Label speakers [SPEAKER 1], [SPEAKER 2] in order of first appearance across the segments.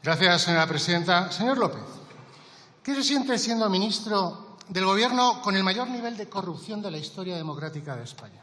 [SPEAKER 1] Gracias, señora presidenta. Señor López, ¿qué se siente siendo ministro del Gobierno con el mayor nivel de corrupción de la historia democrática de España?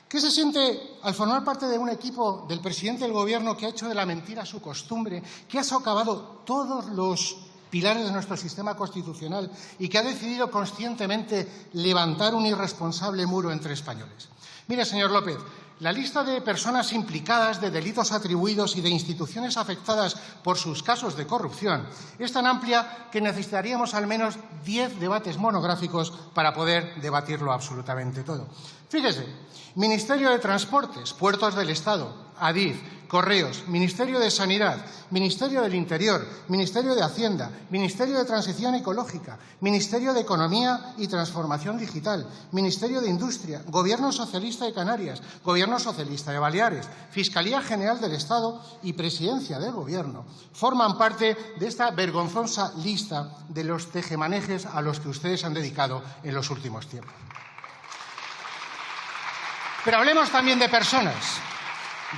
[SPEAKER 1] ¿Qué se siente al formar parte de un equipo del presidente del Gobierno que ha hecho de la mentira su costumbre, que ha socavado todos los pilares de nuestro sistema constitucional y que ha decidido conscientemente levantar un irresponsable muro entre españoles? Mire, señor López, la lista de personas implicadas, de delitos atribuidos y de instituciones afectadas por sus casos de corrupción es tan amplia que necesitaríamos al menos 10 debates monográficos para poder debatirlo absolutamente todo. Fíjese, Ministerio de Transportes, Puertos del Estado, Adif, Correos, Ministerio de Sanidad, Ministerio del Interior, Ministerio de Hacienda, Ministerio de Transición Ecológica, Ministerio de Economía y Transformación Digital, Ministerio de Industria, Gobierno Socialista de Canarias, Gobierno Socialista de Baleares, Fiscalía General del Estado y Presidencia del Gobierno forman parte de esta vergonzosa lista de los tejemanejes a los que ustedes han dedicado en los últimos tiempos. Pero hablemos también de personas.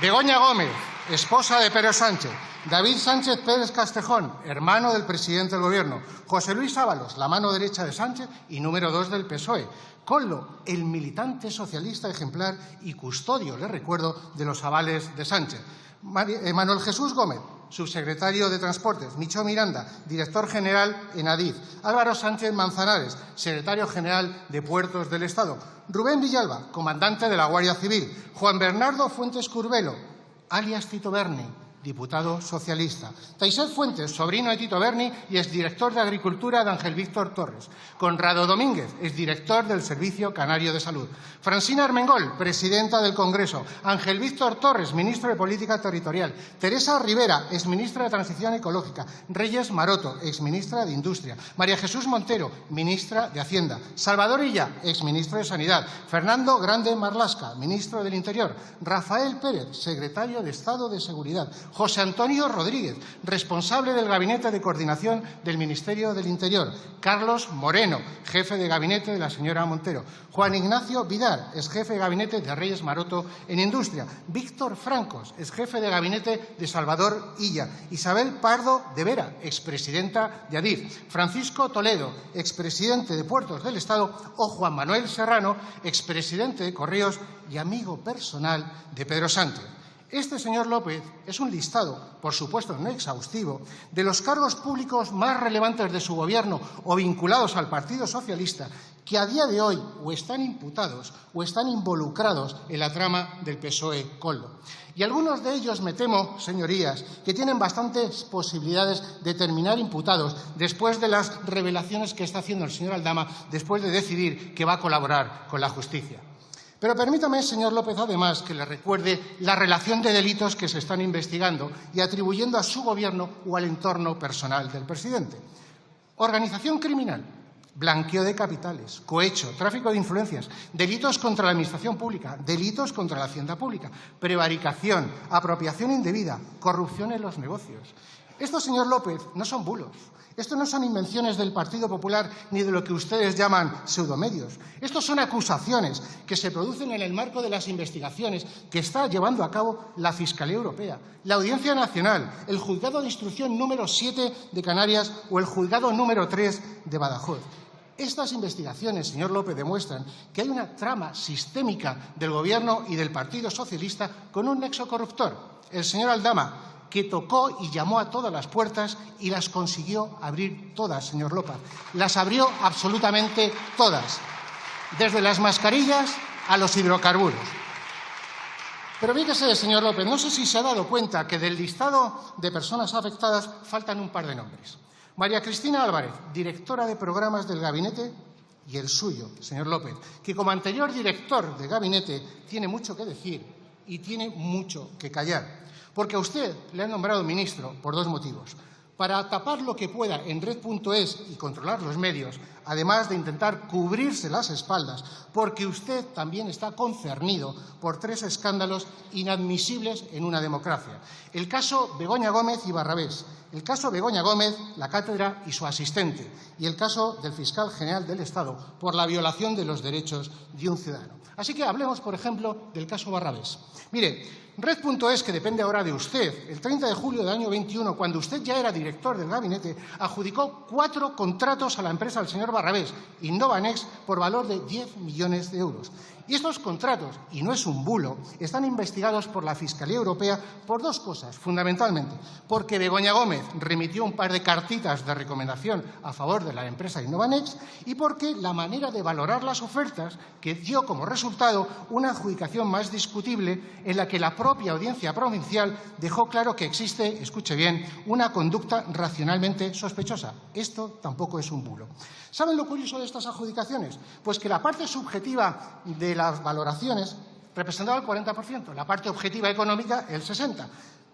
[SPEAKER 1] Begoña Gómez, esposa de Pedro Sánchez. David Sánchez Pérez Castejón, hermano del presidente del Gobierno. José Luis Ábalos, la mano derecha de Sánchez y número 2 del PSOE. Coldo, el militante socialista ejemplar y custodio, le recuerdo, de los avales de Sánchez. Manuel Jesús Gómez, subsecretario de Transportes. Micho Miranda, director general en Adif. Álvaro Sánchez Manzanares, secretario general de Puertos del Estado. Rubén Villalba, comandante de la Guardia Civil. Juan Bernardo Fuentes Curbelo, alias Tito Berni, diputado socialista. Taiset Fuentes, sobrino de Tito Berni y exdirector de Agricultura de Ángel Víctor Torres. Conrado Domínguez, exdirector del Servicio Canario de Salud. Francina Armengol, presidenta del Congreso. Ángel Víctor Torres, ministro de Política Territorial. Teresa Rivera, exministra de Transición Ecológica. Reyes Maroto, exministra de Industria. María Jesús Montero, ministra de Hacienda. Salvador Illa, exministro de Sanidad. Fernando Grande Marlaska, ministro del Interior. Rafael Pérez, secretario de Estado de Seguridad. José Antonio Rodríguez, responsable del Gabinete de Coordinación del Ministerio del Interior. Carlos Moreno, jefe de gabinete de la señora Montero. Juan Ignacio Vidal, exjefe de gabinete de Reyes Maroto en Industria. Víctor Francos, exjefe de gabinete de Salvador Illa. Isabel Pardo de Vera, expresidenta de Adif. Francisco Toledo, expresidente de Puertos del Estado. O Juan Manuel Serrano, expresidente de Correos y amigo personal de Pedro Sánchez. Este señor López es un listado, por supuesto no exhaustivo, de los cargos públicos más relevantes de su Gobierno o vinculados al Partido Socialista que a día de hoy o están imputados o están involucrados en la trama del PSOE-Coldo. Y algunos de ellos, me temo, señorías, que tienen bastantes posibilidades de terminar imputados después de las revelaciones que está haciendo el señor Aldama, después de decidir que va a colaborar con la justicia. Pero permítame, señor López, además, que le recuerde la relación de delitos que se están investigando y atribuyendo a su Gobierno o al entorno personal del presidente. Organización criminal, blanqueo de capitales, cohecho, tráfico de influencias, delitos contra la Administración pública, delitos contra la Hacienda pública, prevaricación, apropiación indebida, corrupción en los negocios. Estos, señor López, no son bulos. Esto no son invenciones del Partido Popular ni de lo que ustedes llaman pseudomedios. Estos son acusaciones que se producen en el marco de las investigaciones que está llevando a cabo la Fiscalía Europea, la Audiencia Nacional, el Juzgado de Instrucción número 7 de Canarias o el Juzgado número 3 de Badajoz. Estas investigaciones, señor López, demuestran que hay una trama sistémica del Gobierno y del Partido Socialista con un nexo corruptor, el señor Aldama, que tocó y llamó a todas las puertas y las consiguió abrir todas, señor López. Las abrió absolutamente todas, desde las mascarillas a los hidrocarburos. Pero fíjese, señor López, no sé si se ha dado cuenta que del listado de personas afectadas faltan un par de nombres. María Cristina Álvarez, directora de programas del gabinete, y el suyo, señor López, que como anterior director de gabinete tiene mucho que decir y tiene mucho que callar. Porque a usted le han nombrado ministro por dos motivos. Para tapar lo que pueda en Red.es y controlar los medios, además de intentar cubrirse las espaldas, porque usted también está concernido por 3 escándalos inadmisibles en una democracia. El caso Begoña Gómez y Barrabés, el caso Begoña Gómez, la cátedra y su asistente, y el caso del fiscal general del Estado por la violación de los derechos de un ciudadano. Así que hablemos, por ejemplo, del caso Barrabés. Mire, Red.es, que depende ahora de usted, el 30 de julio del año 21, cuando usted ya era director del gabinete, adjudicó 4 contratos a la empresa del señor Barrabés, Innovanext, por valor de 10 millones de euros. Y estos contratos, y no es un bulo, están investigados por la Fiscalía Europea por 2 cosas, fundamentalmente. Porque Begoña Gómez remitió un par de cartitas de recomendación a favor de la empresa Innovanext y porque la manera de valorar las ofertas que dio como resultado una adjudicación más discutible en la que la propia Audiencia Provincial dejó claro que existe, escuche bien, una conducta racionalmente sospechosa. Esto tampoco es un bulo. ¿Saben lo curioso de estas adjudicaciones? Pues que la parte subjetiva de las valoraciones representaba el 40%, la parte objetiva económica el 60%.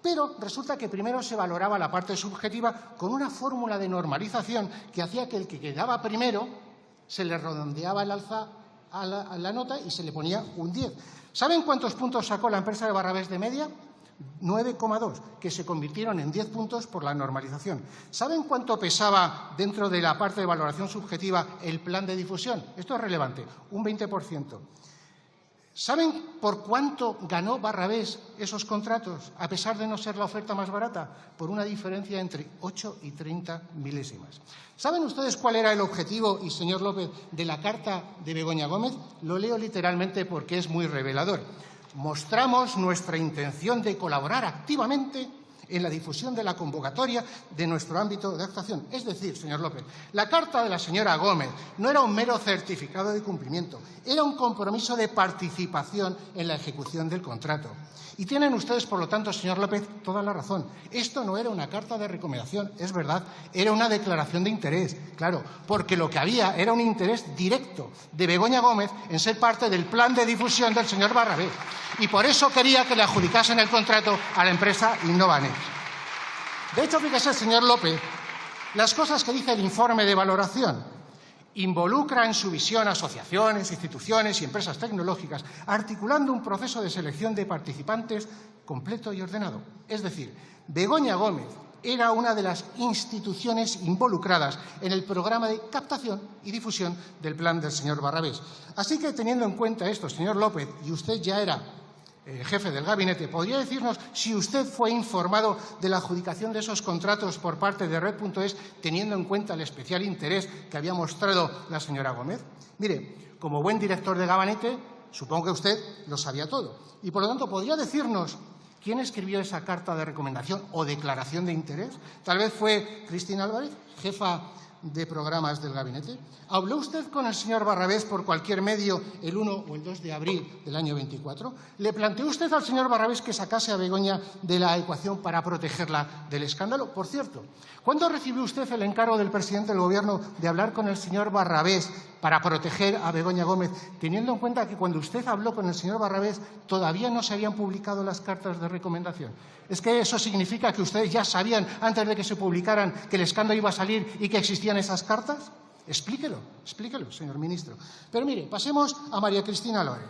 [SPEAKER 1] Pero resulta que primero se valoraba la parte subjetiva con una fórmula de normalización que hacía que el que quedaba primero se le redondeaba el alza a la nota y se le ponía un 10. ¿Saben cuántos puntos sacó la empresa de Barrabés de media? 9,2, que se convirtieron en 10 puntos por la normalización. ¿Saben cuánto pesaba dentro de la parte de valoración subjetiva el plan de difusión? Esto es relevante, un 20%. ¿Saben por cuánto ganó Barrabés esos contratos, a pesar de no ser la oferta más barata? Por una diferencia entre 8 y 30 milésimas. ¿Saben ustedes cuál era el objetivo, y señor López, de la carta de Begoña Gómez? Lo leo literalmente porque es muy revelador. Mostramos nuestra intención de colaborar activamente en la difusión de la convocatoria de nuestro ámbito de actuación. Es decir, señor López, la carta de la señora Gómez no era un mero certificado de cumplimiento, era un compromiso de participación en la ejecución del contrato. Y tienen ustedes, por lo tanto, señor López, toda la razón. Esto no era una carta de recomendación, es verdad, era una declaración de interés, claro, porque lo que había era un interés directo de Begoña Gómez en ser parte del plan de difusión del señor Barrabés. Y por eso quería que le adjudicasen el contrato a la empresa Innovanext. De hecho, fíjese, señor López, las cosas que dice el informe de valoración. Involucra en su visión asociaciones, instituciones y empresas tecnológicas, articulando un proceso de selección de participantes completo y ordenado. Es decir, Begoña Gómez era una de las instituciones involucradas en el programa de captación y difusión del plan del señor Barrabés. Así que, teniendo en cuenta esto, señor López, y usted ya era jefe del gabinete, ¿podría decirnos si usted fue informado de la adjudicación de esos contratos por parte de Red.es, teniendo en cuenta el especial interés que había mostrado la señora Gómez? Mire, como buen director de gabinete, supongo que usted lo sabía todo. Y, por lo tanto, ¿podría decirnos quién escribió esa carta de recomendación o declaración de interés? Tal vez fue Cristina Álvarez, jefa de programas del gabinete. ¿Habló usted con el señor Barrabés por cualquier medio el 1 o el 2 de abril del año 24? ¿Le planteó usted al señor Barrabés que sacase a Begoña de la ecuación para protegerla del escándalo? Por cierto, ¿cuándo recibió usted el encargo del presidente del Gobierno de hablar con el señor Barrabés para proteger a Begoña Gómez, teniendo en cuenta que cuando usted habló con el señor Barrabés todavía no se habían publicado las cartas de recomendación? ¿Es que eso significa que ustedes ya sabían, antes de que se publicaran, que el escándalo iba a salir y que existían esas cartas? Explíquelo, señor ministro. Pero mire, pasemos a María Cristina Álvarez.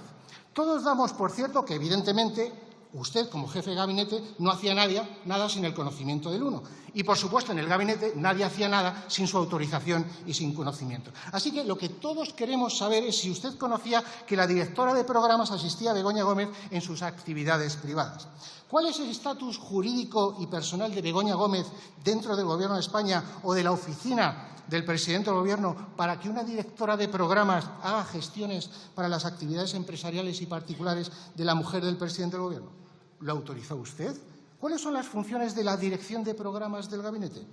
[SPEAKER 1] Todos damos por cierto que, evidentemente, usted, como jefe de gabinete, no hacía nada sin el conocimiento del uno. Y, por supuesto, en el gabinete nadie hacía nada sin su autorización y sin conocimiento. Así que lo que todos queremos saber es si usted conocía que la directora de programas asistía a Begoña Gómez en sus actividades privadas. ¿Cuál es el estatus jurídico y personal de Begoña Gómez dentro del Gobierno de España o de la oficina del presidente del Gobierno para que una directora de programas haga gestiones para las actividades empresariales y particulares de la mujer del presidente del Gobierno? ¿Lo autorizó usted? ¿Cuáles son las funciones de la dirección de programas del gabinete?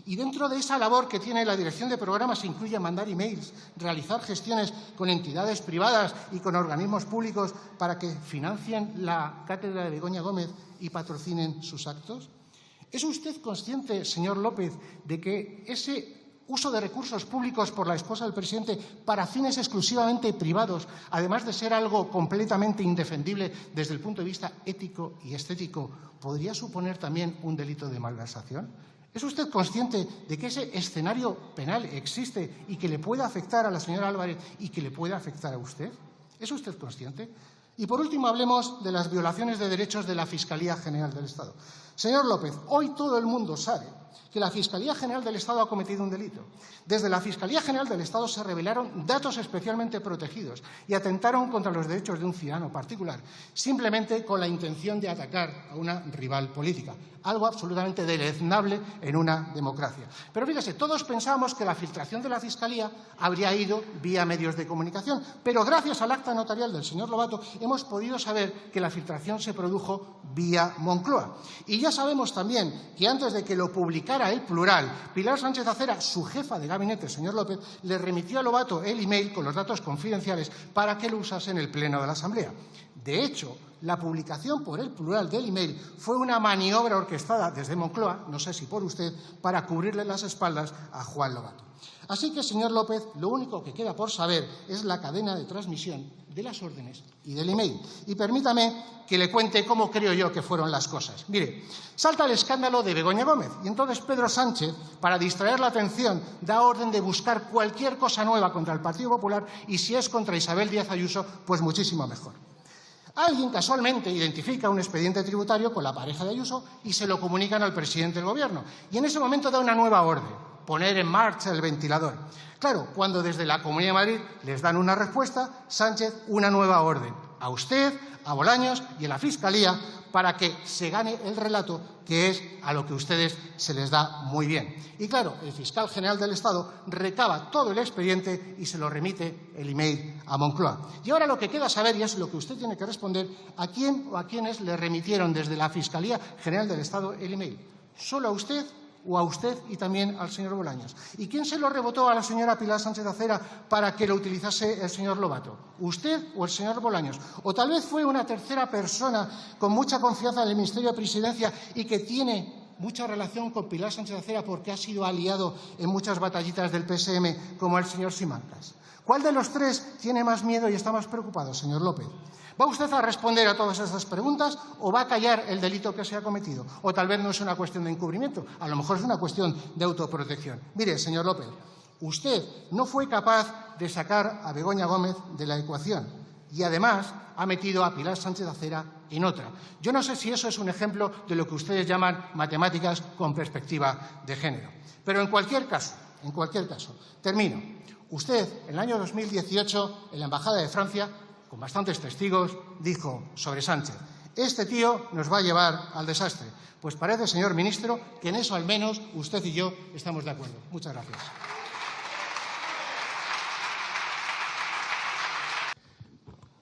[SPEAKER 1] Y dentro de esa labor que tiene la dirección de programas se incluye mandar emails, realizar gestiones con entidades privadas y con organismos públicos para que financien la cátedra de Begoña Gómez y patrocinen sus actos. ¿Es usted consciente, señor López, de que ese uso de recursos públicos por la esposa del presidente para fines exclusivamente privados, además de ser algo completamente indefendible desde el punto de vista ético y estético, podría suponer también un delito de malversación? ¿Es usted consciente de que ese escenario penal existe y que le puede afectar a la señora Álvarez y que le puede afectar a usted? ¿Es usted consciente? Y, por último, hablemos de las violaciones de derechos de la Fiscalía General del Estado. Señor López, hoy todo el mundo sabe que la Fiscalía General del Estado ha cometido un delito. Desde la Fiscalía General del Estado se revelaron datos especialmente protegidos y atentaron contra los derechos de un ciudadano particular, simplemente con la intención de atacar a una rival política, algo absolutamente deleznable en una democracia. Pero fíjese, todos pensábamos que la filtración de la Fiscalía habría ido vía medios de comunicación, pero gracias al acta notarial del señor Lobato hemos podido saber que la filtración se produjo vía Moncloa. Y ya sabemos también que antes de que lo publicara El Plural, Pilar Sánchez Acera, su jefa de gabinete, señor López, le remitió a Lobato el email con los datos confidenciales para que lo usase en el Pleno de la Asamblea. De hecho, la publicación por El Plural del email fue una maniobra orquestada desde Moncloa, no sé si por usted, para cubrirle las espaldas a Juan Lobato. Así que, señor López, lo único que queda por saber es la cadena de transmisión de las órdenes y del email. Y permítame que le cuente cómo creo yo que fueron las cosas. Mire, salta el escándalo de Begoña Gómez y entonces Pedro Sánchez, para distraer la atención, da orden de buscar cualquier cosa nueva contra el Partido Popular y si es contra Isabel Díaz Ayuso, pues muchísimo mejor. Alguien casualmente identifica un expediente tributario con la pareja de Ayuso y se lo comunican al presidente del Gobierno. Y en ese momento da una nueva orden: poner en marcha el ventilador. Claro, cuando desde la Comunidad de Madrid les dan una respuesta, Sánchez una nueva orden a usted, a Bolaños y a la Fiscalía para que se gane el relato, que es a lo que ustedes se les da muy bien. Y claro, el fiscal general del Estado recaba todo el expediente y se lo remite el email a Moncloa. Y ahora lo que queda saber, y es lo que usted tiene que responder, ¿a quién o a quiénes le remitieron desde la Fiscalía General del Estado el email? ¿Solo a usted o a usted y también al señor Bolaños? ¿Y quién se lo rebotó a la señora Pilar Sánchez Acera para que lo utilizase el señor Lobato? ¿Usted o el señor Bolaños? ¿O tal vez fue una tercera persona con mucha confianza en el Ministerio de Presidencia y que tiene mucha relación con Pilar Sánchez Acera porque ha sido aliado en muchas batallitas del PSM, como el señor Simancas? ¿Cuál de los tres tiene más miedo y está más preocupado, señor López? ¿Va usted a responder a todas esas preguntas o va a callar el delito que se ha cometido? O tal vez no es una cuestión de encubrimiento, a lo mejor es una cuestión de autoprotección. Mire, señor López, usted no fue capaz de sacar a Begoña Gómez de la ecuación y además ha metido a Pilar Sánchez Acera en otra. Yo no sé si eso es un ejemplo de lo que ustedes llaman matemáticas con perspectiva de género. Pero en cualquier caso, termino. Usted, en el año 2018, en la Embajada de Francia, con bastantes testigos, dijo sobre Sánchez: este tío nos va a llevar al desastre. Pues parece, señor ministro, que en eso al menos usted y yo estamos de acuerdo. Muchas gracias.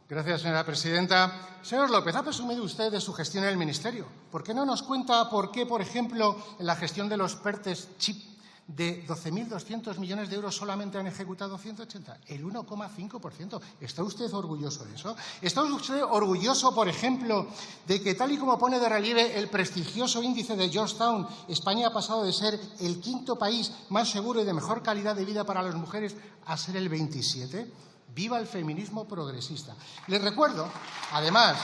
[SPEAKER 1] Gracias, señora presidenta. Señor López, ha presumido usted de su gestión en el Ministerio. ¿Por qué no nos cuenta por qué, por ejemplo, en la gestión de los PERTES chip de 12.200 millones de euros solamente han ejecutado 180, el 1,5%. ¿Está usted orgulloso de eso? ¿Está usted orgulloso, por ejemplo, de que, tal y como pone de relieve el prestigioso índice de Georgetown, España ha pasado de ser el quinto país más seguro y de mejor calidad de vida para las mujeres a ser el 27? ¡Viva el feminismo progresista! Les recuerdo, además,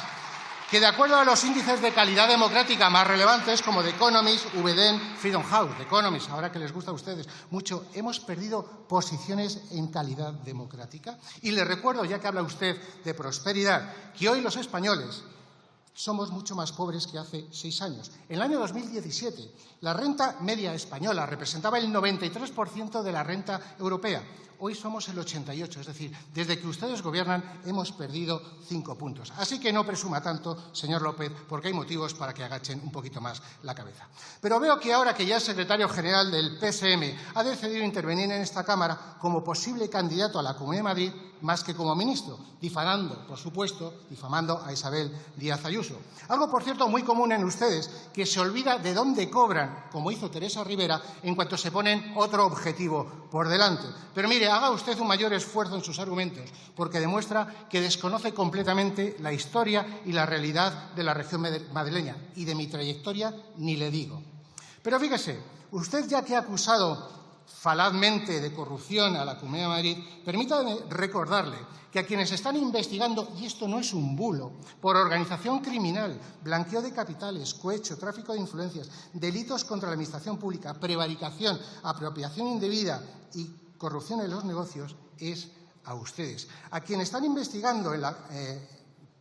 [SPEAKER 1] que de acuerdo a los índices de calidad democrática más relevantes, como The Economist, VDEN, Freedom House, The Economist, ahora que les gusta a ustedes mucho, hemos perdido posiciones en calidad democrática. Y les recuerdo, ya que habla usted de prosperidad, que hoy los españoles somos mucho más pobres que hace 6 años. En el año 2017, la renta media española representaba el 93% de la renta europea. Hoy somos el 88%, es decir, desde que ustedes gobiernan hemos perdido 5 puntos. Así que no presuma tanto, señor López, porque hay motivos para que agachen un poquito más la cabeza. Pero veo que ahora que ya el secretario general del PSM ha decidido intervenir en esta Cámara como posible candidato a la Comunidad de Madrid, más que como ministro, difamando, por supuesto, a Isabel Díaz Ayuso. Algo, por cierto, muy común en ustedes, que se olvida de dónde cobran, como hizo Teresa Rivera, en cuanto se ponen otro objetivo por delante. Pero mire, haga usted un mayor esfuerzo en sus argumentos, porque demuestra que desconoce completamente la historia y la realidad de la región madrileña, y de mi trayectoria ni le digo. Pero fíjese, usted, ya que ha acusado falazmente de corrupción a la Comunidad de Madrid, permítame recordarle que a quienes están investigando, y esto no es un bulo, por organización criminal, blanqueo de capitales, cohecho, tráfico de influencias, delitos contra la administración pública, prevaricación, apropiación indebida y corrupción en los negocios, es a ustedes. A quienes están investigando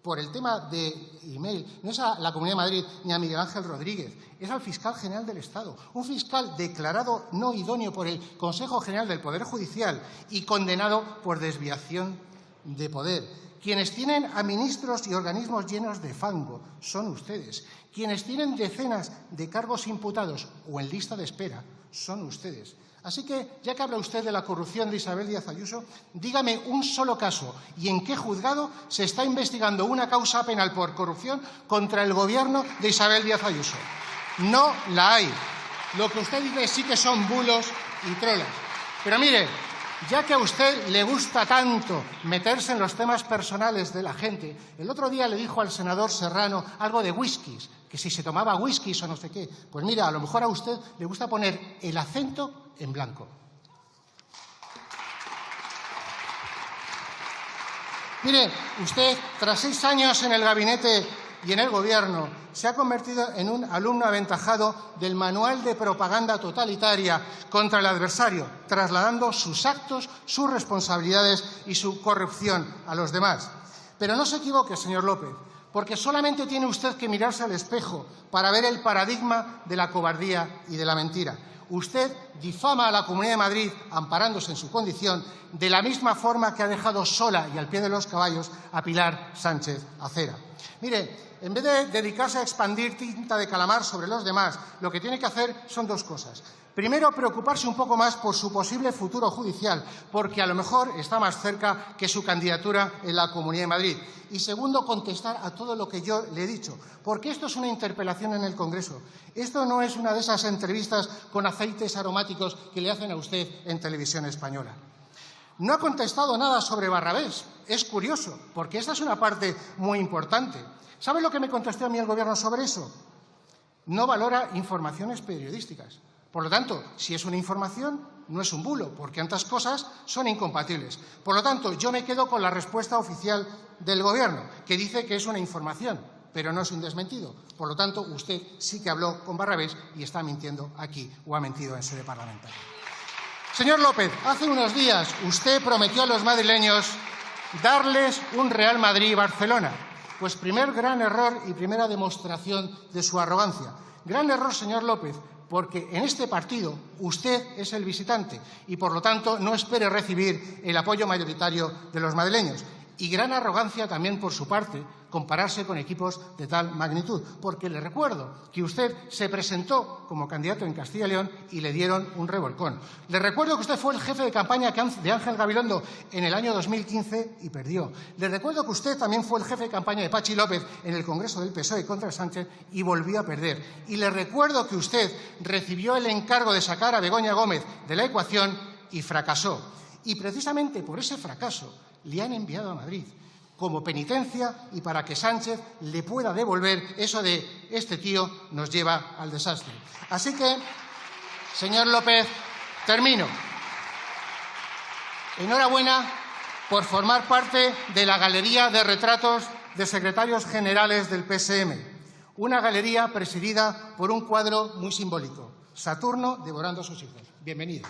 [SPEAKER 1] por el tema de email no es a la Comunidad de Madrid ni a Miguel Ángel Rodríguez, es al fiscal general del Estado, un fiscal declarado no idóneo por el Consejo General del Poder Judicial y condenado por desviación de poder. Quienes tienen a ministros y organismos llenos de fango son ustedes. Quienes tienen decenas de cargos imputados o en lista de espera son ustedes. Así que, ya que habla usted de la corrupción de Isabel Díaz Ayuso, dígame un solo caso y en qué juzgado se está investigando una causa penal por corrupción contra el Gobierno de Isabel Díaz Ayuso. No la hay. Lo que usted dice sí que son bulos y trolas. Pero mire, ya que a usted le gusta tanto meterse en los temas personales de la gente, el otro día le dijo al senador Serrano algo de whiskies, que si se tomaba whiskies o no sé qué. Pues mira, a lo mejor a usted le gusta poner el acento en blanco. Mire, usted, tras 6 años en el gabinete y en el Gobierno, se ha convertido en un alumno aventajado del manual de propaganda totalitaria contra el adversario, trasladando sus actos, sus responsabilidades y su corrupción a los demás. Pero no se equivoque, señor López, porque solamente tiene usted que mirarse al espejo para ver el paradigma de la cobardía y de la mentira. Usted difama a la Comunidad de Madrid amparándose en su condición de la misma forma que ha dejado sola y al pie de los caballos a Pilar Sánchez Acera. Mire, en vez de dedicarse a expandir tinta de calamar sobre los demás, lo que tiene que hacer son 2 cosas. Primero, preocuparse un poco más por su posible futuro judicial, porque a lo mejor está más cerca que su candidatura en la Comunidad de Madrid. Y segundo, contestar a todo lo que yo le he dicho, porque esto es una interpelación en el Congreso. Esto no es una de esas entrevistas con aceites aromáticos que le hacen a usted en Televisión Española. No ha contestado nada sobre Barrabés. Es curioso, porque esta es una parte muy importante. ¿Sabe lo que me contestó a mí el Gobierno sobre eso? No valora informaciones periodísticas. Por lo tanto, si es una información, no es un bulo, porque ambas cosas son incompatibles. Por lo tanto, yo me quedo con la respuesta oficial del Gobierno, que dice que es una información, pero no es un desmentido. Por lo tanto, usted sí que habló con Barrabés y está mintiendo aquí o ha mentido en sede parlamentaria. Señor López, hace unos días usted prometió a los madrileños darles un Real Madrid-Barcelona. Pues primer gran error y primera demostración de su arrogancia. Gran error, señor López, porque en este partido usted es el visitante y, por lo tanto, no espere recibir el apoyo mayoritario de los madrileños. Y gran arrogancia también por su parte compararse con equipos de tal magnitud, porque le recuerdo que usted se presentó como candidato en Castilla y León y le dieron un revolcón. Le recuerdo que usted fue el jefe de campaña de Ángel Gabilondo en el año 2015 y perdió. Le recuerdo que usted también fue el jefe de campaña de Pachi López en el Congreso del PSOE contra Sánchez y volvió a perder. Y le recuerdo que usted recibió el encargo de sacar a Begoña Gómez de la ecuación y fracasó. Y precisamente por ese fracaso le han enviado a Madrid como penitencia y para que Sánchez le pueda devolver eso de este tío nos lleva al desastre. Así que, señor López, termino. Enhorabuena por formar parte de la galería de retratos de secretarios generales del PSM, una galería presidida por un cuadro muy simbólico, Saturno devorando a sus hijos. Bienvenido.